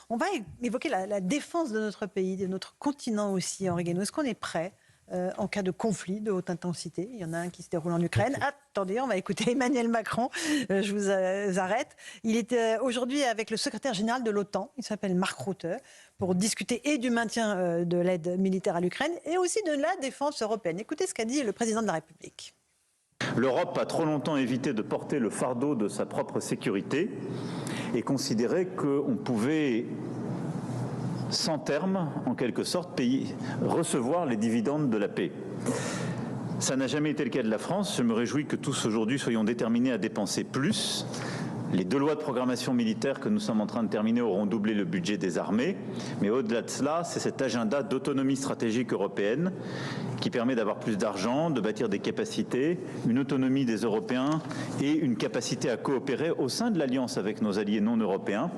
On va évoquer la défense de notre pays, de notre continent aussi, Henri Guénaud. Est-ce qu'on est prêt en cas de conflit de haute intensité? Il y en a un qui se déroule en Ukraine. Attendez, on va écouter Emmanuel Macron. Je vous arrête. Il est aujourd'hui avec le secrétaire général de l'OTAN. Il s'appelle Mark Rutte, pour discuter et du maintien de l'aide militaire à l'Ukraine et aussi de la défense européenne. Écoutez ce qu'a dit le président de la République. L'Europe a trop longtemps évité de porter le fardeau de sa propre sécurité et considéré qu'on pouvait, sans terme, en quelque sorte, recevoir les dividendes de la paix. Ça n'a jamais été le cas de la France. Je me réjouis que tous aujourd'hui soyons déterminés à dépenser plus. Les 2 lois de programmation militaire que nous sommes en train de terminer auront doublé le budget des armées. Mais au-delà de cela, c'est cet agenda d'autonomie stratégique européenne qui permet d'avoir plus d'argent, de bâtir des capacités, une autonomie des Européens et une capacité à coopérer au sein de l'Alliance avec nos alliés non européens.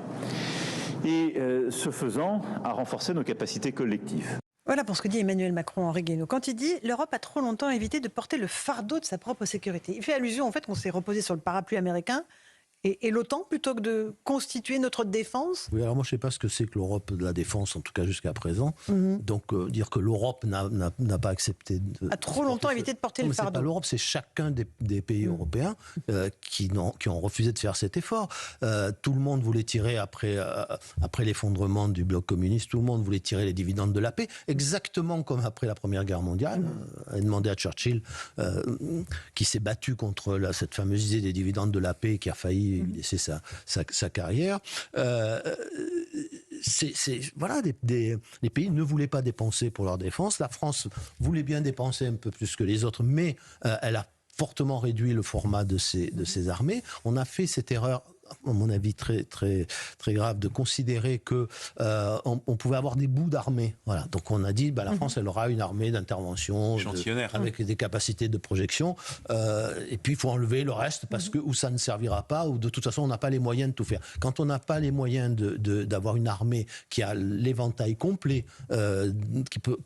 Et ce faisant, à renforcer nos capacités collectives. Voilà pour ce que dit Emmanuel Macron, Henri Guénaud. Quand il dit « l'Europe a trop longtemps évité de porter le fardeau de sa propre sécurité », il fait allusion au fait qu'on s'est reposé sur le parapluie américain et l'OTAN plutôt que de constituer notre défense. Oui, alors moi je ne sais pas ce que c'est que l'Europe de la défense, en tout cas jusqu'à présent. Donc dire que l'Europe n'a pas accepté... A trop longtemps évité de porter le fardeau. C'est pas l'Europe, c'est chacun des pays européens qui ont refusé de faire cet effort. Tout le monde voulait tirer, après l'effondrement du bloc communiste, tout le monde voulait tirer les dividendes de la paix, exactement comme après la Première Guerre mondiale. A demandé à Churchill, qui s'est battu contre cette fameuse idée des dividendes de la paix, qui a failli laisser sa carrière. Voilà, les pays ne voulaient pas dépenser pour leur défense. La France voulait bien dépenser un peu plus que les autres, mais elle a fortement réduit le format de ses armées. On a fait cette erreur, à mon avis, très, très, très grave, de considérer que on pouvait avoir des bouts d'armée. Voilà. Donc on a dit, la France, elle aura une armée d'intervention avec des capacités de projection, et puis il faut enlever le reste parce que ou ça ne servira pas, ou de toute façon on n'a pas les moyens de tout faire. Quand on n'a pas les moyens d'avoir une armée qui a l'éventail complet, qui peut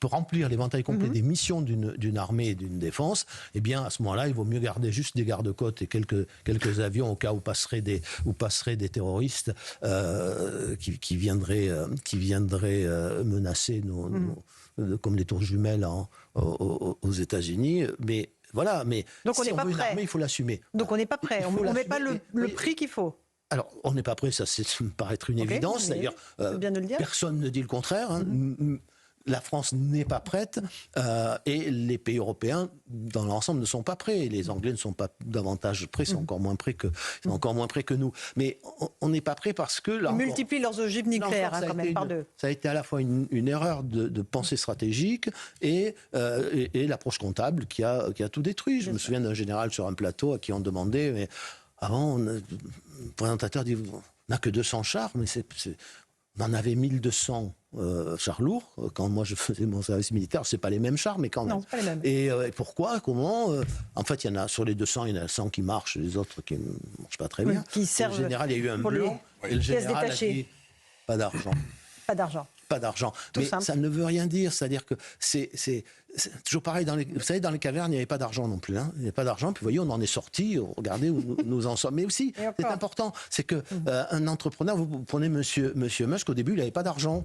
remplir l'éventail complet des missions d'une armée et d'une défense, eh bien à ce moment-là, il vaut mieux garder juste des gardes-côtes et quelques avions au cas où passeraient des terroristes qui viendraient menacer comme les tours jumelles aux États-Unis. Mais voilà, donc si on veut une armée, il faut l'assumer. Donc on n'est pas prêt, on ne met pas le prix qu'il faut. Alors, on n'est pas prêt, ça me paraît être une évidence. D'ailleurs, personne ne dit le contraire. La France n'est pas prête et les pays européens, dans l'ensemble, ne sont pas prêts. Les Anglais ne sont pas davantage prêts, sont encore moins prêts que nous. Mais on n'est pas prêts parce que... Ils multiplient leurs ogives nucléaires quand même par 2. Ça a été à la fois une erreur de pensée stratégique et l'approche comptable qui a tout détruit. Je me souviens d'un général sur un plateau à qui on demandait... Mais avant, le présentateur dit « on n'a que 200 chars, mais on en avait 1200 chars lourds. Quand moi je faisais mon service militaire, c'est pas les mêmes chars, mais quand même. Non, c'est pas les mêmes. Et pourquoi, comment En fait, il y en a sur les 200, il y en a 100 qui marchent, les autres qui ne marchent pas très bien. Qui servent. En général, il y a eu un blanc. Et le général a dit pas d'argent. Pas d'argent. Pas d'argent. Mais simple. Ça ne veut rien dire. C'est-à-dire que c'est toujours pareil. Vous savez, dans les cavernes, il n'y avait pas d'argent non plus. Hein. Il n'y avait pas d'argent. Puis vous voyez, on en est sorti. Regardez où nous en sommes. Mais aussi, c'est important, c'est que un entrepreneur, vous prenez Monsieur Musk, au début, il n'avait pas d'argent.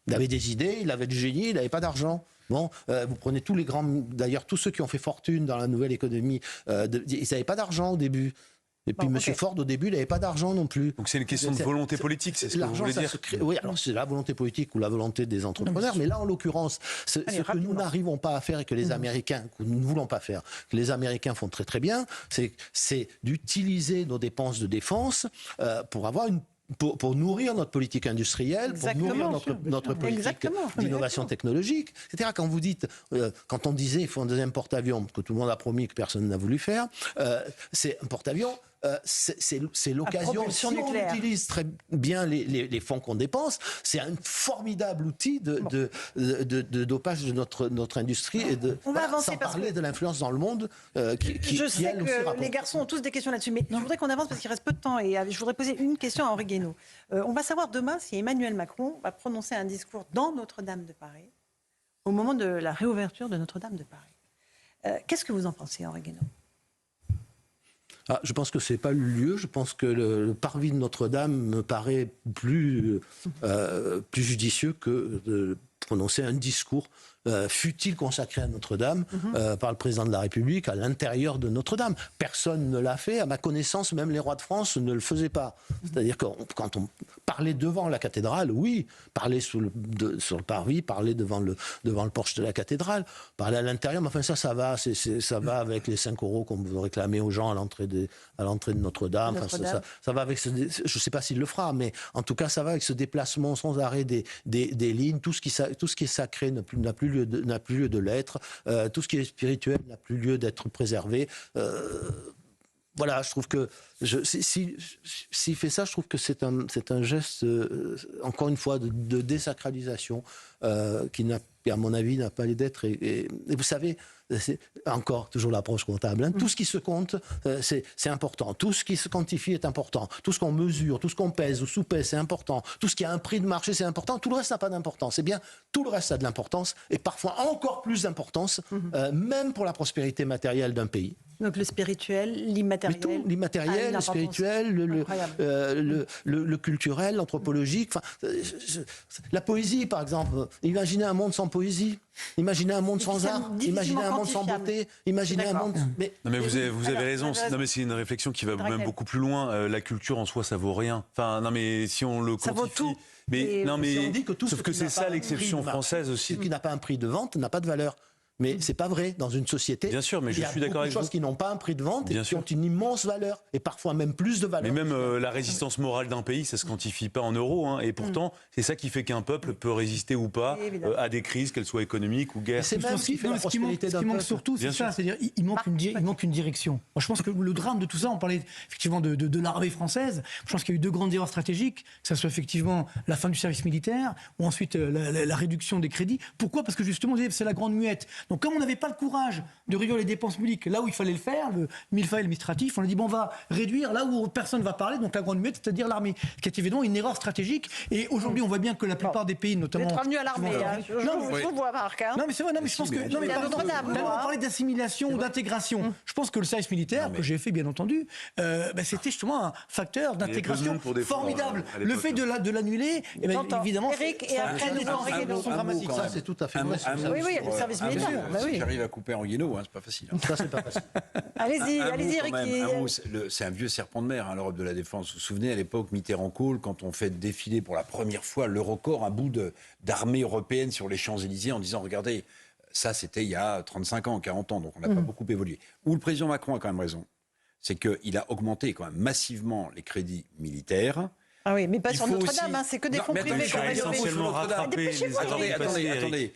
Il avait des idées, il avait du génie, il n'avait pas d'argent. Bon, vous prenez tous les grands, d'ailleurs tous ceux qui ont fait fortune dans la nouvelle économie, ils n'avaient pas d'argent au début. Et puis M. Ford, au début, il n'avait pas d'argent non plus. Donc c'est une question de volonté politique, c'est ce que vous voulez dire? Oui, alors c'est la volonté politique ou la volonté des entrepreneurs, mais là, en l'occurrence, ce que nous n'arrivons pas à faire et que les Américains, que nous ne voulons pas faire, que les Américains font très très bien, c'est d'utiliser nos dépenses de défense pour avoir pour nourrir notre politique industrielle, pour nourrir notre politique d'innovation technologique. C'est-à-dire quand vous dites, quand on disait il faut un deuxième porte-avions, que tout le monde a promis que personne n'a voulu faire, c'est un porte-avions. C'est l'occasion, si on utilise très bien les fonds qu'on dépense, c'est un formidable outil de dopage de notre industrie et on va avancer sans parler de l'influence dans le monde je sais que les garçons ont tous des questions là-dessus, mais je voudrais qu'on avance parce qu'il reste peu de temps et je voudrais poser une question à Henri Guénaud. On va savoir demain si Emmanuel Macron va prononcer un discours dans Notre-Dame de Paris au moment de la réouverture de Notre-Dame de Paris. Qu'est-ce que vous en pensez, Henri Guénaud ? Je pense que ce n'est pas le lieu. Je pense que le parvis de Notre-Dame me paraît plus judicieux que de prononcer un discours fut-il consacré à Notre-Dame par le président de la République à l'intérieur de Notre-Dame. Personne ne l'a fait. À ma connaissance, même les rois de France ne le faisaient pas. C'est-à-dire que quand on parlait devant la cathédrale, oui, parler sur le parvis, parler devant le porche de la cathédrale, parler à l'intérieur, mais enfin ça va, ça va avec les 5 € qu'on veut réclamer aux gens à l'entrée de Notre-Dame. Enfin, ça va avec je ne sais pas s'il le fera, mais en tout cas, ça va avec ce déplacement sans arrêt des lignes. Tout ce qui est sacré n'a plus lieu de l'être. Tout ce qui est spirituel n'a plus lieu d'être préservé. Voilà, je trouve que s'il fait ça, je trouve que c'est un geste, encore une fois, de désacralisation qui, à mon avis, n'a pas lieu d'être. Et vous savez, c'est encore toujours l'approche comptable. Tout ce qui se compte, c'est important. Tout ce qui se quantifie est important. Tout ce qu'on mesure, tout ce qu'on pèse ou sous-pèse, c'est important. Tout ce qui a un prix de marché, c'est important. Tout le reste n'a pas d'importance. Eh bien, tout le reste a de l'importance et parfois encore plus d'importance, même pour la prospérité matérielle d'un pays. Donc le spirituel, l'immatériel. Mais tout, l'immatériel, le spirituel, le culturel, l'anthropologique. La poésie, par exemple. Imaginez un monde sans poésie. Imaginez un monde sans art. Imaginez un monde sans beauté. Imaginez un monde. Non, mais vous avez raison. Non, mais c'est une réflexion qui va même beaucoup plus loin. La culture en soi, ça vaut rien. Enfin, non, mais si on le quantifie. Ça vaut tout. Mais non, mais si on dit que tout sauf que c'est ça l'exception française aussi. Ce qui n'a pas un prix de vente n'a pas de valeur. Mais c'est pas vrai dans une société. Bien sûr, mais je suis d'accord avec vous. Il y a beaucoup de choses qui n'ont pas un prix de vente et qui ont une immense valeur et parfois même plus de valeur. Mais même la résistance morale d'un pays, ça se quantifie pas en euros. Hein, et pourtant, c'est ça qui fait qu'un peuple peut résister ou pas à des crises, qu'elles soient économiques ou guerres. C'est même ce qui fait la prospérité d'un peuple. Ce qui manque surtout, c'est ça. C'est-à-dire, il manque une direction. Moi, je pense que le drame de tout ça, on parlait effectivement de l'armée française. Je pense qu'il y a eu 2 grandes erreurs stratégiques, que ce soit effectivement la fin du service militaire ou ensuite la réduction des crédits. Pourquoi ? Parce que justement, c'est la grande muette. Donc, comme on n'avait pas le courage de réduire les dépenses publiques là où il fallait le faire, le millefeuille administratif, on a dit bon, on va réduire là où personne ne va parler, donc la grande muette, c'est-à-dire l'armée, ce qui est évidemment une erreur stratégique. Et aujourd'hui, on voit bien que la plupart des pays, notamment... Vous êtes revenu à l'armée, je vous vois, Marc. Non, mais c'est vrai, je pense que... Non, mais on parlait d'assimilation ou d'intégration. Je pense que le service militaire, que j'ai fait bien entendu, c'était justement un facteur d'intégration formidable. Le fait de l'annuler, évidemment... Eric, et après, nous en Reguenaud. Ça, c'est tout à fait vrai. Oui, le service militaire. Si j'arrive à couper en Reguenaud, c'est pas facile. Ça, c'est pas facile. Allez-y, Eric. C'est un vieux serpent de mer, l'Europe de la défense. Vous vous souvenez, à l'époque, Mitterrand-Kohl, quand on fait défiler pour la première fois l'Eurocorps, un bout d'armée européenne sur les Champs-Élysées en disant, regardez, ça c'était il y a 35 ans, 40 ans, donc on n'a pas beaucoup évolué. Où le président Macron a quand même raison, c'est qu'il a augmenté quand même massivement les crédits militaires. Ah oui, mais pas sur Notre-Dame, c'est que des fonds privés qu'on va essentiellement rattraper les Attendez.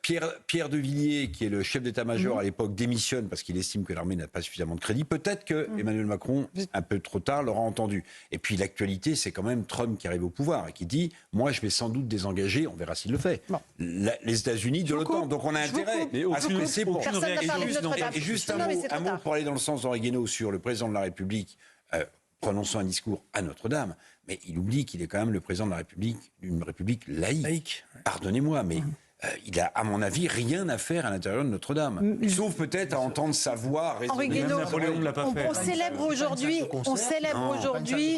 Pierre de Villiers, qui est le chef d'état-major à l'époque, démissionne parce qu'il estime que l'armée n'a pas suffisamment de crédit. Peut-être que Emmanuel Macron, un peu trop tard, l'aura entendu. Et puis l'actualité, c'est quand même Trump qui arrive au pouvoir et qui dit « Moi, je vais sans doute désengager, on verra s'il le fait, les États-Unis de l'OTAN. » Donc on a intérêt à se laisser pour... Et juste un mot pour aller dans le sens d'Henri Guénaud sur le président de la République prononçant un discours à Notre-Dame. Mais il oublie qu'il est quand même le président de la République, d'une République laïque. Pardonnez-moi, mais... il a, à mon avis, rien à faire à l'intérieur de Notre-Dame. Sauf peut-être à entendre sa voix résonner. Henri Guénaud, on célèbre aujourd'hui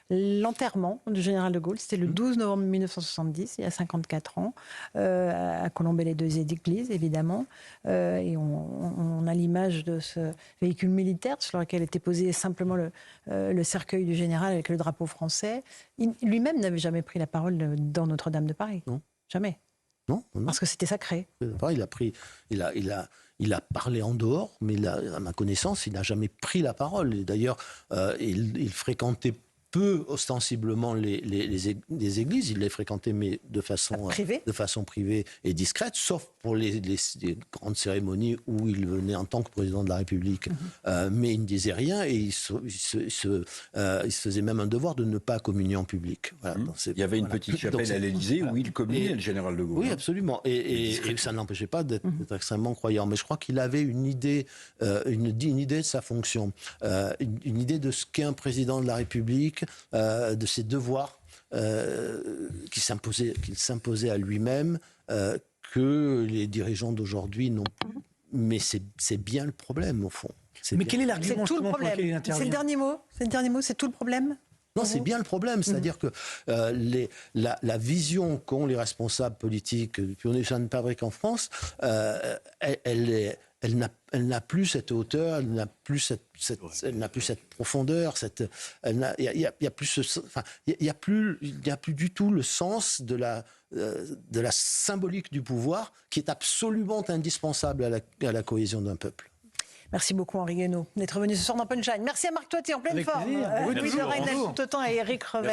l'enterrement du général de Gaulle. C'était le 12 novembre 1970, il y a 54 ans, à Colombey-les-Deux-Églises, évidemment. Et on a l'image de ce véhicule militaire sur lequel était posé simplement le cercueil du général avec le drapeau français. Lui-même n'avait jamais pris la parole dans Notre-Dame de Paris. Non. Jamais. Non. Parce que c'était sacré. Il a parlé en dehors, mais à ma connaissance, il n'a jamais pris la parole. Et d'ailleurs, il fréquentait peu ostensiblement les églises. Il les fréquentait, mais de façon privée et discrète, sauf pour les grandes cérémonies où il venait en tant que président de la République. Mais il ne disait rien et il se faisait même un devoir de ne pas communier en public. Voilà, il y avait une petite chapelle à l'Élysée où il communiait, le général de Gaulle. Oui, absolument. Et ça ne l'empêchait pas d'être extrêmement croyant. Mais je crois qu'il avait une idée de sa fonction, une idée de ce qu'est un président de la République, de ses devoirs qu'il s'imposait à lui-même, que les dirigeants d'aujourd'hui n'ont plus. Mais c'est bien le problème, au fond. Mais quel est l'argument C'est tout le pour lequel il problème. intervient? C'est le dernier mot. C'est le dernier mot. C'est tout le problème. Non, c'est bien le problème. C'est-à-dire que la vision qu'ont les responsables politiques depuis on est Jeanne Fabrique en France, elle n'a plus cette hauteur, elle n'a plus cette profondeur, il n'y a plus du tout le sens de la symbolique du pouvoir qui est absolument indispensable à la cohésion d'un peuple. Merci beaucoup Henri Guénaud d'être venu ce soir dans Punchline. Merci à Marc Toiti en pleine Avec forme. plaisir. Louis de Raynal tout autant et Éric Revel.